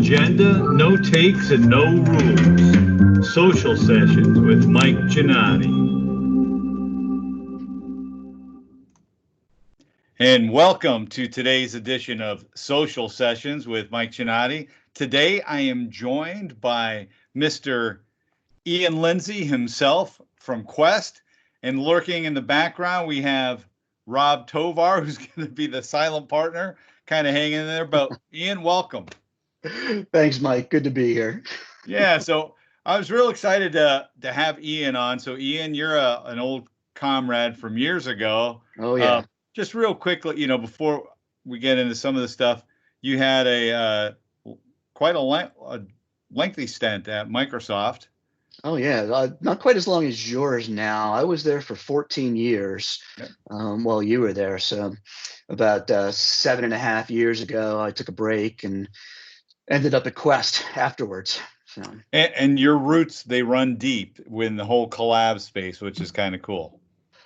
agenda, no takes, and no rules. Social Sessions with Mike Gannotti. And welcome to today's edition of Social Sessions with Mike Gannotti. Today I am joined by Mr. Ian Lindsay himself from Quest. And lurking in the background, we have Rob Tovar, who's going to be the silent partner, kind of hanging in there. But Ian, welcome. Thanks, Mike. Good to be here. Yeah, so I was real excited to have Ian on. So Ian, you're an old comrade from years ago. Oh yeah. Just real quickly, before we get into some of the stuff, you had quite a lengthy stint at Microsoft. Oh yeah. Not quite as long as yours now. I was there for 14 years while you were there. So about 7.5 years ago, I took a break and ended up at Quest afterwards. So. And your roots, they run deep in the whole collab space, which is kind of cool.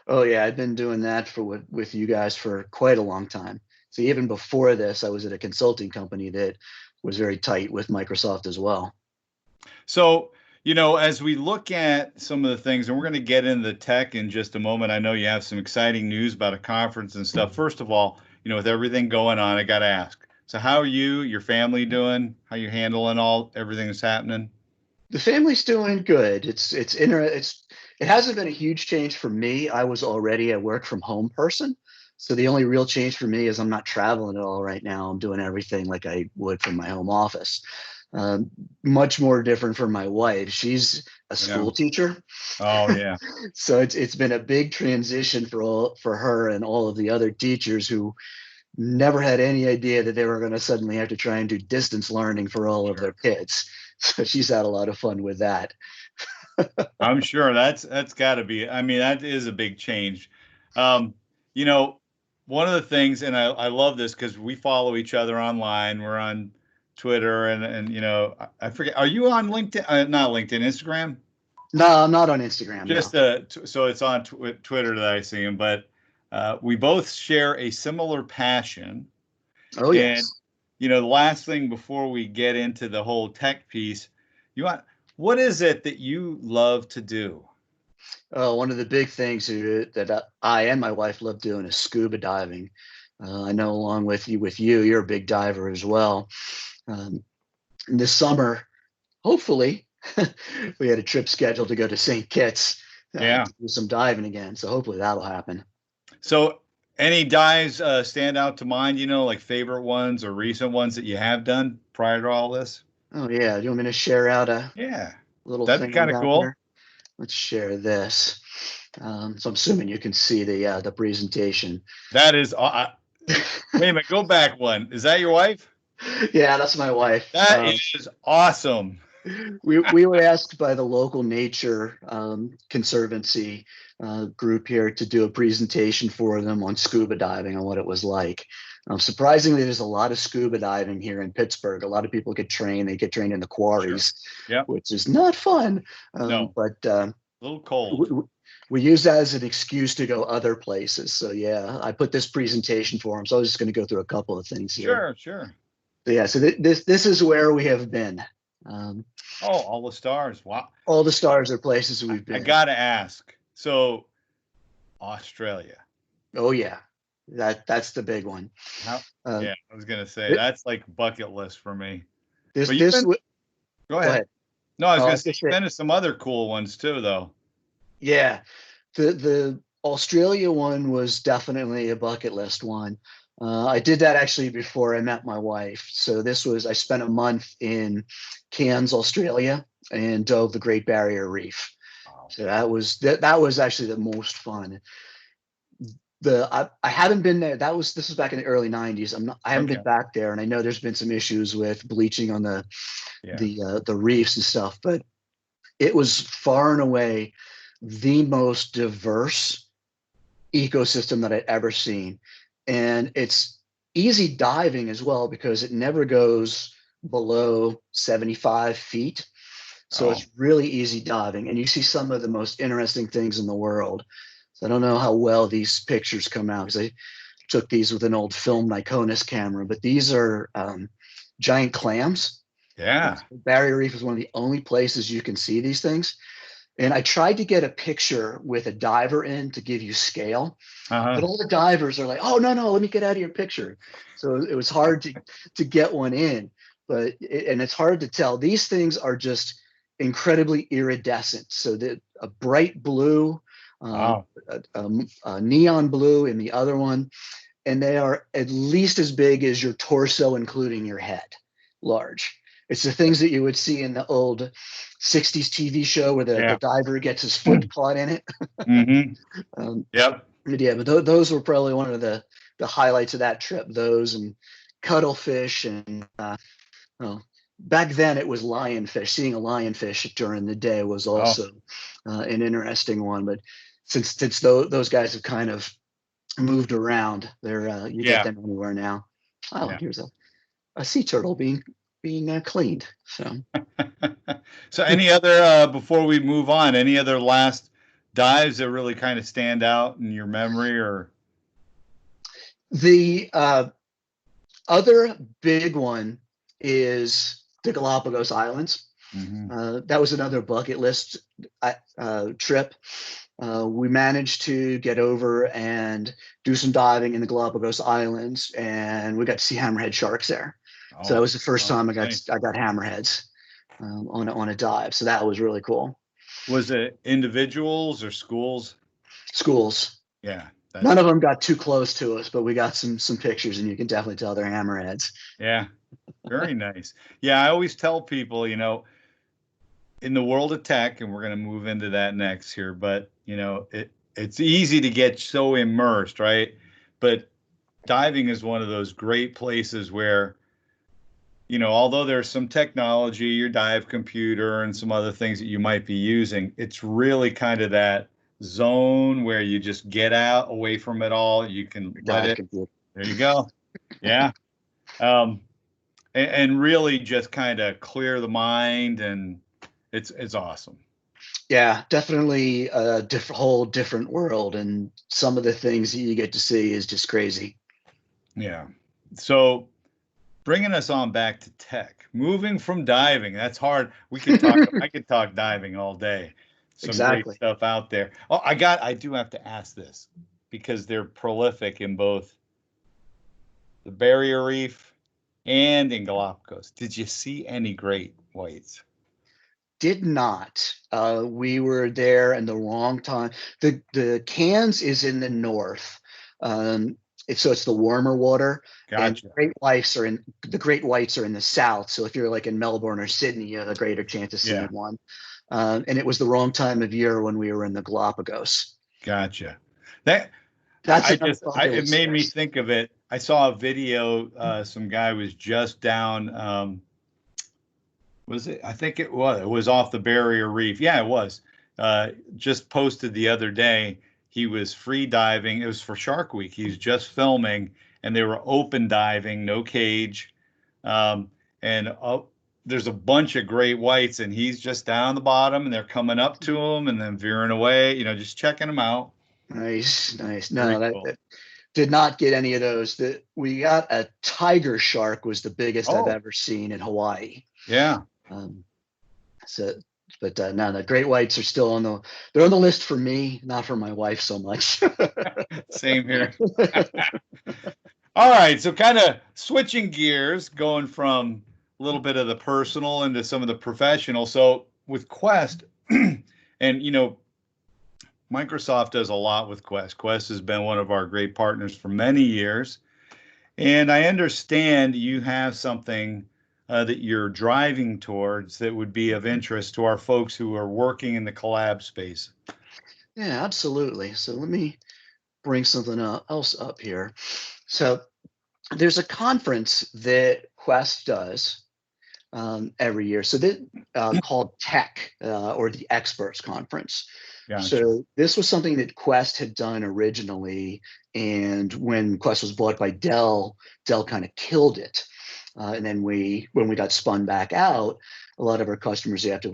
Oh yeah, I've been doing that with you guys for quite a long time. So even before this, I was at a consulting company that was very tight with Microsoft as well. So, as we look at some of the things, and we're going to get into the tech in just a moment. I know you have some exciting news about a conference and stuff. First of all, with everything going on, I got to ask. So how are you, your family doing? How you handling everything that's happening? The family's doing good. It hasn't been a huge change for me. I was already a work from home person. So the only real change for me is I'm not traveling at all right now. I'm doing everything like I would from my home office. Much more different for my wife. She's a school teacher. Oh yeah. So it's been a big transition for her and all of the other teachers who never had any idea that they were going to suddenly have to try and do distance learning for all of their kids. So she's had a lot of fun with that. I'm sure that's got to be. I mean, that is a big change. One of the things, and I love this because we follow each other online. We're on Twitter and I forget. Are you on LinkedIn? Not LinkedIn, Instagram? No, I'm not on Instagram. Just so it's on Twitter that I see him. But we both share a similar passion. Oh yes. And the last thing before we get into the whole tech piece, what is it that you love to do? One of the big things that I and my wife love doing is scuba diving. I know along with you're a big diver as well. This summer, hopefully, we had a trip scheduled to go to St. Kitts to do some diving again. So hopefully that'll happen. So any dives stand out to mind, like favorite ones or recent ones that you have done prior to all this? Oh yeah. Do you want me to share out a little That'd thing? Be kind of cool. Here? Let's share this. So I'm assuming you can see the presentation. That is, wait a minute, go back one. Is that your wife? Yeah, that's my wife. That is awesome. We were asked by the local nature conservancy group here to do a presentation for them on scuba diving and what it was like. Surprisingly, there's a lot of scuba diving here in Pittsburgh. A lot of people get trained. They get trained in the quarries, which is not fun. No, but a little cold. We use that as an excuse to go other places. So yeah, I put this presentation for them. So I was just going to go through a couple of things here. Sure. So, yeah, so this is where we have been. All the stars. Wow. All the stars are places we've been. I got to ask. So Australia. Oh yeah. That's the big one. Yeah, I was going to say that's like bucket list for me. Go ahead. No, I was going to say you've been to some other cool ones too, though. Yeah. The Australia one was definitely a bucket list one. I did that actually before I met my wife. So I spent a month in Cairns, Australia, and dove the Great Barrier Reef. Wow. So that was actually the most fun. I haven't been there. This was back in the early 90s. I haven't been back there, and I know there's been some issues with bleaching on the reefs and stuff, but it was far and away the most diverse ecosystem that I'd ever seen. And it's easy diving as well because it never goes below 75 feet. So it's really easy diving, and you see some of the most interesting things in the world. So I don't know how well these pictures come out because I took these with an old film Nikonis camera, but these are giant clams. Yeah. Barrier Reef is one of the only places you can see these things. And I tried to get a picture with a diver in to give you scale, but Uh-huh. all the divers are like, "Oh no, let me get out of your picture." So it was hard to get one in, and it's hard to tell. These things are just incredibly iridescent. So that a bright blue, Wow. a neon blue in the other one, and they are at least as big as your torso, including your head, large. It's the things that you would see in the old 60s TV show where the Yeah. diver gets his foot caught in it. Mm-hmm. um, Yep. but yeah, but those were probably one of the highlights of that trip. Those and cuttlefish and well, back then it was lionfish. Seeing a lionfish during the day was Oh, also an interesting one. But since those guys have kind of moved around, they're you get yeah. them anywhere now. Oh, Yeah. here's a sea turtle being cleaned. So So any other before we move on, any other last dives that really kind of stand out in your memory or the other big one is the Galapagos Islands. Mhm. That was another bucket list trip. We managed to get over and do some diving in the Galapagos Islands, and we got to see hammerhead sharks there. So that Oh, was the first oh, time nice. I got hammerheads on a dive. So that was really cool. Was it individuals or schools? Schools. Yeah, None that's of them got too close to us, but we got some pictures, and you can definitely tell they're hammerheads. yeah, very nice. Yeah, I always tell people, in the world of tech, and we're going to move into that next here, but it's easy to get so immersed, right? But diving is one of those great places where, although there's some technology, your dive computer and some other things that you might be using, it's really kind of that zone where you just get out away from it all. You can let Dive it. computer. There you go. Yeah. Um, and really just kind of clear the mind, and it's awesome. Yeah, definitely a whole different world, and some of the things that you get to see is just crazy. Yeah. So bringing us on back to tech, moving from diving, that's hard. I could talk diving all day. Some great Exactly. stuff out there. Oh, I do have to ask this because they're prolific in both the Barrier Reef and in Galapagos. Did you see any great whites? Did not. We were there in the wrong time. The Cairns is in the north, so it's the warmer water, and Gotcha. the Great Whites are in the south. So if you're like in Melbourne or Sydney, you have a greater chance of seeing Yeah, one. And it was the wrong time of year when we were in the Galapagos. gotcha. That That's another bucket it list made me place. think of it. I saw a video. Some guy was just down. Was it? I think it was. It was off the Barrier Reef. Yeah, it was. Just posted the other day. He was free diving. It was for Shark Week. He was just filming, and they were open diving, no cage. And there's a bunch of great whites, and he's just down the bottom, and they're coming up to him and then veering away. Just checking them out. Nice, nice. Very No, cool. that did not get any of those. We got a tiger shark was the biggest I've Oh, ever seen in Hawaii. yeah. Um, so, but no, the great whites are still they're on the list for me, not for my wife so much. Same here. All right, so kind of switching gears, going from a little bit of the personal into some of the professional. So with Quest, and Microsoft does a lot with Quest. Quest has been one of our great partners for many years. And I understand you have something that you're driving towards that would be of interest to our folks who are working in the collab space. Yeah, absolutely. So let me bring something else up here. So there's a conference that Quest does every year. So that called Tech or the Experts Conference. Gotcha. So this was something that Quest had done originally, and when Quest was bought by Dell, Dell kind of killed it. And then when we got spun back out, a lot of our customers asked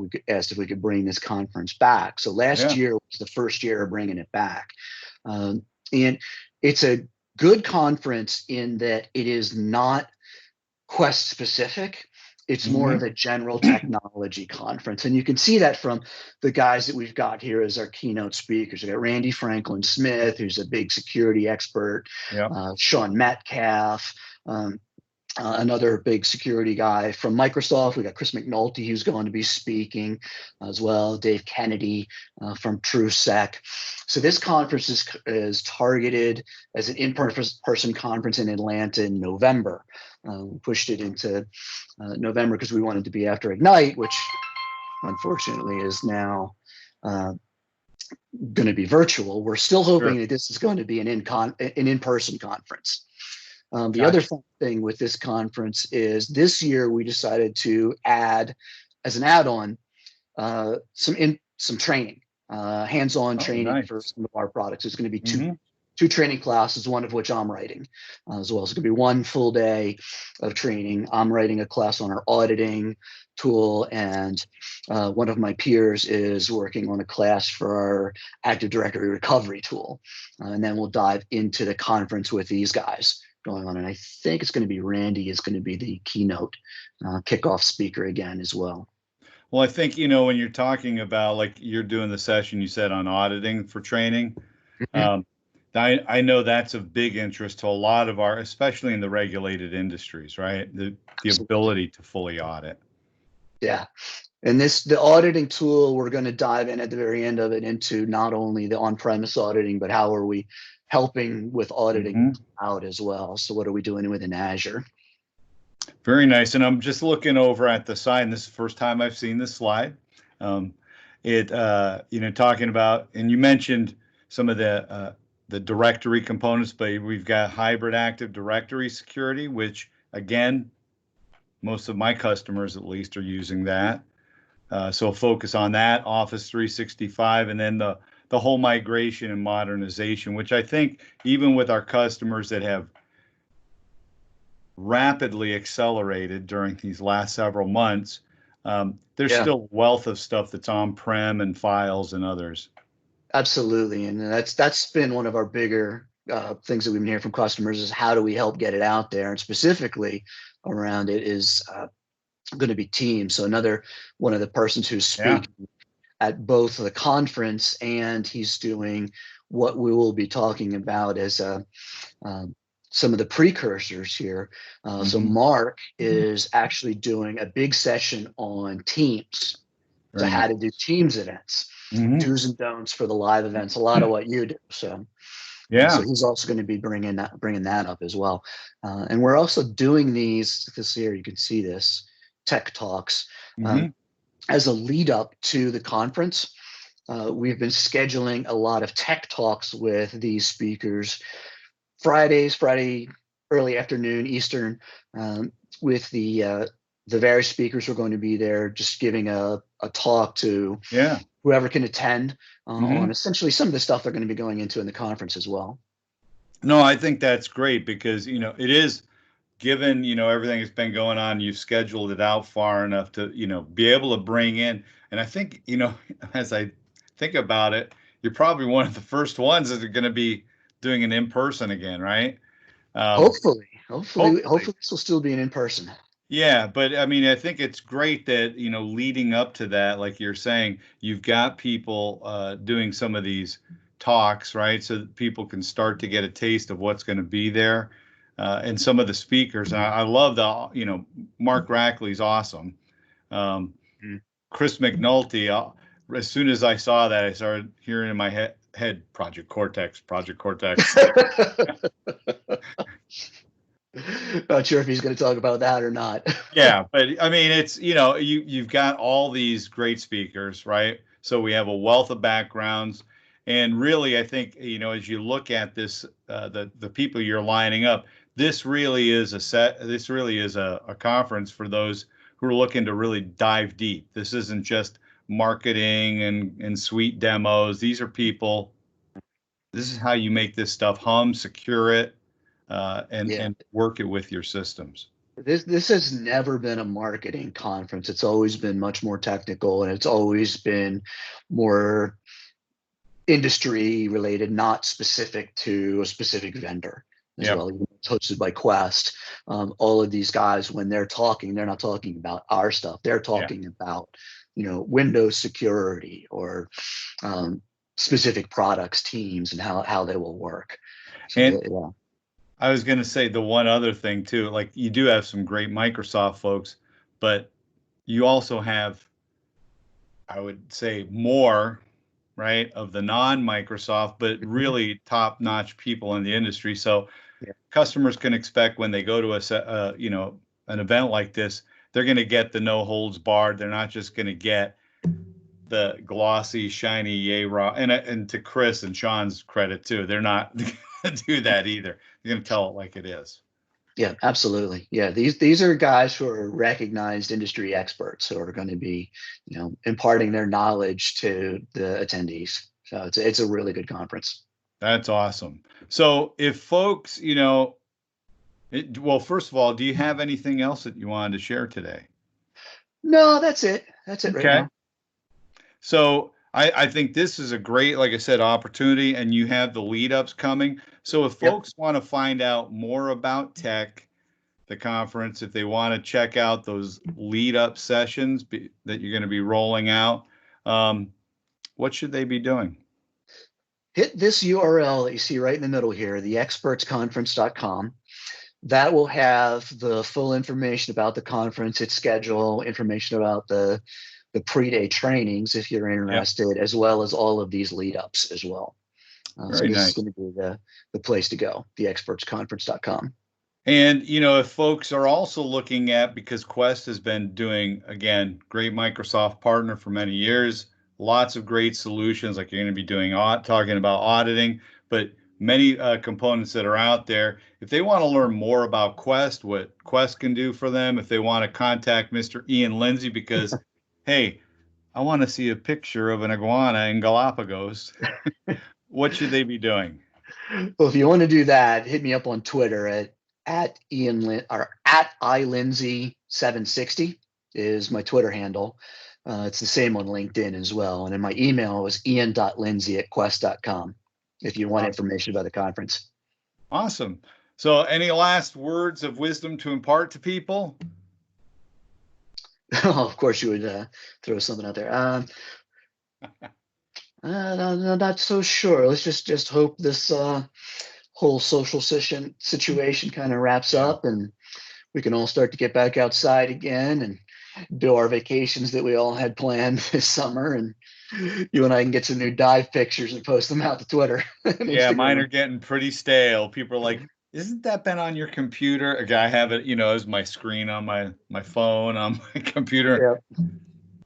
if we could bring this conference back. So last Yeah. year was the first year of bringing it back, and it's a good conference in that it is not Quest specific. It's more Mm-hmm. of a general technology conference. And you can see that from the guys that we've got here as our keynote speakers. We got Randy Franklin Smith, who's a big security expert, Yep. Sean Metcalf, another big security guy from Microsoft. We got Chris McNulty, who's going to be speaking as well. Dave Kennedy from TrueSec. So this conference is targeted as an in-person conference in Atlanta in November. We pushed it into November because we wanted to be after Ignite, which unfortunately is now going to be virtual. We're still hoping Sure. that this is going to be an in-person conference. The Gotcha. other fun thing with this conference is this year we decided to add, as an add-on, some training, hands-on Oh, training nice. for some of our products. It's going to be two Mm-hmm. training classes, one of which I'm writing as well. So it's going to be one full day of training. I'm writing a class on our auditing tool, and one of my peers is working on a class for our Active Directory recovery tool. And then we'll dive into the conference with these guys going on. And I think it's going to be Randy is going to be the keynote kickoff speaker again as well. Well, I think, when you're talking about, like, you're doing the session you said on auditing for training, um, I know that's of big interest to a lot of our, especially in the regulated industries, right? The ability to fully audit. Yeah. And the auditing tool, we're going to dive in at the very end of it into not only the on-premise auditing, but how are we helping with auditing out as well. So what are we doing within Azure? Very nice. And I'm just looking over at the side, and this is the first time I've seen this slide. Talking about, and you mentioned some of the directory components, but we've got hybrid Active Directory security, which again, most of my customers at least are using that. So focus on that, Office 365, and then the whole migration and modernization, which I think even with our customers that have rapidly accelerated during these last several months, there's still a wealth of stuff that's on-prem and files and others. Absolutely. And that's been one of our bigger things that we've been hearing from customers is how do we help get it out there? And specifically around it is going to be Teams. So another one of the persons who's speaking at both the conference, and he's doing what we will be talking about as some of the precursors here. So Mark is actually doing a big session on Teams. So how to do Teams events, do's and don'ts for the live events, a lot of what you do. So so he's also going to be bringing that up as well. And we're also doing these this year. You can see this tech talks as a lead up to the conference. We've been scheduling a lot of tech talks with these speakers Friday early afternoon Eastern, with the various speakers who are going to be there, just giving a talk to whoever can attend on essentially some of the stuff they're going to be going into in the conference as well. No, I think that's great because, it is, given, everything that's been going on, you've scheduled it out far enough to, be able to bring in. And I think, as I think about it, you're probably one of the first ones that are going to be doing an in-person again, right? Hopefully this will still be an in-person. Yeah, but I mean, I think it's great that, leading up to that, like you're saying, you've got people doing some of these talks, right? So that people can start to get a taste of what's going to be there. And some of the speakers, and I love Mark Rackley's awesome. Chris McNulty, as soon as I saw that, I started hearing in my head, Project Cortex. Not sure if he's going to talk about that or not. Yeah, but I mean, it's, you've got all these great speakers, right? So we have a wealth of backgrounds. And really, I think, as you look at this, the people you're lining up, this really is a conference for those who are looking to really dive deep. This isn't just marketing and sweet demos. These are people, this is how you make this stuff hum, secure it, and work it with your systems. This has never been a marketing conference. It's always been much more technical, and it's always been more industry related, not specific to a specific vendor. as well. Even though it's hosted by Quest. All of these guys, when they're talking, they're not talking about our stuff. They're talking about, Windows security or specific products, teams, and how they will work. So, and I was going to say the one other thing too, like you do have some great Microsoft folks, but you also have, I would say, more, right, of the non-Microsoft, but really top-notch people in the industry. So customers can expect when they go to an event like this, they're going to get the no holds barred. They're not just going to get the glossy, shiny, yay raw. And to Chris and Sean's credit too, they're not going to do that either. They're going to tell it like it is. Yeah, absolutely. Yeah, these are guys who are recognized industry experts who are going to be, imparting their knowledge to the attendees. So it's a really good conference. That's awesome. So if folks, well, first of all, do you have anything else that you wanted to share today? No, that's it. That's it right now. So I think this is a great, like I said, opportunity, and you have the lead ups coming. So if folks want to find out more about tech, the conference, if they want to check out those lead up sessions that you're going to be rolling out, what should they be doing? Hit this URL that you see right in the middle here, theexpertsconference.com. That will have the full information about the conference, its schedule, information about the pre-day trainings if you're interested, as well as all of these lead ups as well. So this is going to be the place to go, theexpertsconference.com. And, if folks are also looking at, because Quest has been doing, again, great Microsoft partner for many years, lots of great solutions, like you're going to be doing, talking about auditing, but many components that are out there. If they want to learn more about Quest, what Quest can do for them, if they want to contact Mr. Ian Lindsay, because, hey, I want to see a picture of an iguana in Galapagos, what should they be doing? Well, if you want to do that, hit me up on Twitter at iLindsay760 is my Twitter handle. It's the same on LinkedIn as well. And then my email is ian.lindsay@quest.com if you want information about the conference. Awesome. So any last words of wisdom to impart to people? Oh, of course you would throw something out there. I'm not so sure. Let's just hope this whole social situation kind of wraps up and we can all start to get back outside again and do our vacations that we all had planned this summer, and you and I can get some new dive pictures and post them out to Twitter. Yeah, mine are getting pretty stale. People are like, isn't that been on your computer? I have it, as my screen on my phone, on my computer. Yeah.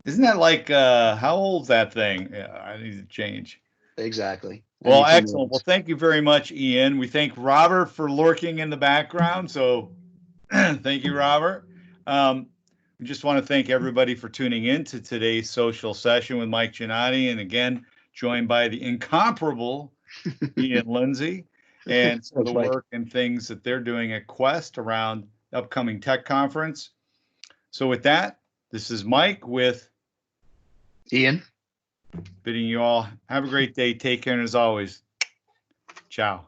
Isn't that like, how old's that thing? Yeah, I need to change. Exactly. Well, excellent. Well, thank you very much, Ian. We thank Robert for lurking in the background. So thank you, Robert. We just want to thank everybody for tuning in to today's social session with Mike Gannotti, and again, joined by the incomparable Ian Lindsay, and some of the work and things that they're doing at Quest around the upcoming tech conference. So with that, this is Mike with Ian, bidding you all have a great day. Take care, and as always, ciao.